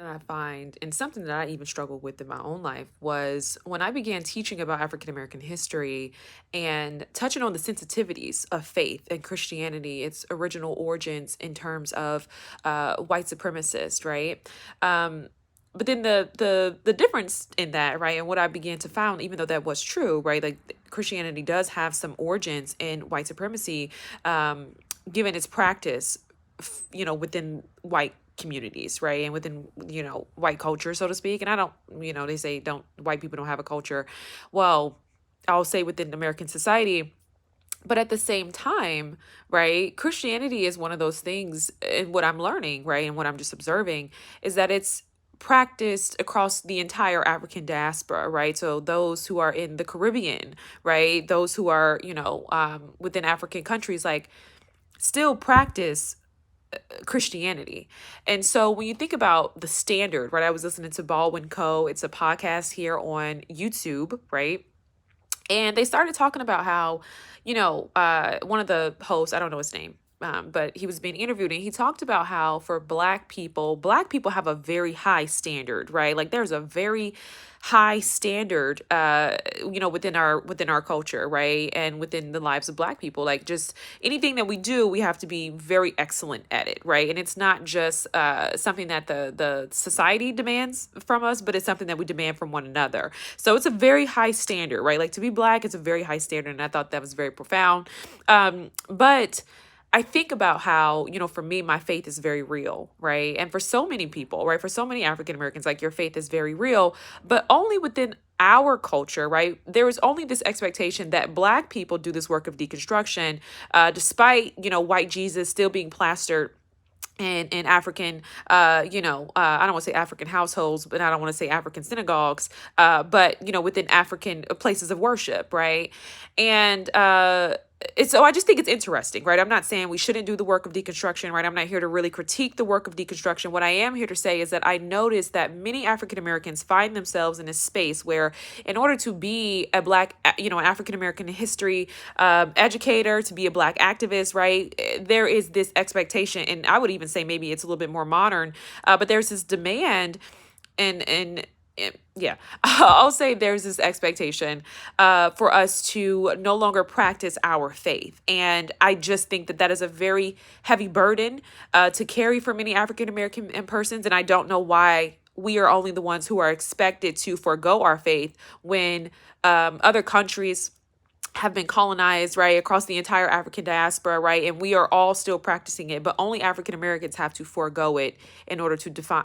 I find, and something that I even struggled with in my own life, was when I began teaching about African American history and touching on the sensitivities of faith and Christianity, its original origins in terms of white supremacists, right? Um, but then the difference in that, right, and what I began to found, even though that was true, right, like Christianity does have some origins in white supremacy, um, given its practice, within white communities, right? And within, white culture, so to speak. And I don't, they say don't white people don't have a culture. Well, I'll say within American society, but at the same time, right, Christianity is one of those things, and what I'm learning, right, and what I'm just observing is that it's practiced across the entire African diaspora, right? So those who are in the Caribbean, right, those who are, within African countries, like, still practice Christianity. And so when you think about the standard, right? I was listening to Baldwin Co. It's a podcast here on YouTube, right? And they started talking about how, one of the hosts, I don't know his name, but he was being interviewed and he talked about how for black people have a very high standard, right? Like there's a very high standard, within our culture, right? And within the lives of black people, like just anything that we do, we have to be very excellent at it, right? And it's not just something that the society demands from us, but it's something that we demand from one another. So it's a very high standard, right? Like to be black, it's a very high standard. And I thought that was very profound. But I think about how, for me, my faith is very real, right? And for so many people, right? For so many African Americans, like your faith is very real, but only within our culture, right? There is only this expectation that black people do this work of deconstruction, despite, white Jesus still being plastered in African, I don't want to say African households, but I don't want to say African synagogues, but, within African places of worship, right? And so I just think it's interesting, right? I'm not saying we shouldn't do the work of deconstruction, right? I'm not here to really critique the work of deconstruction. What I am here to say is that I noticed that many African Americans find themselves in a space where, in order to be a black, African American history educator, to be a black activist, right? There is this expectation, and I would even say maybe it's a little bit more modern, but there's this demand and yeah, I'll say there's this expectation for us to no longer practice our faith. And I just think that that is a very heavy burden to carry for many African American persons. And I don't know why we are only the ones who are expected to forego our faith when other countries have been colonized, right, across the entire African diaspora, right? And we are all still practicing it, but only African Americans have to forego it in order to define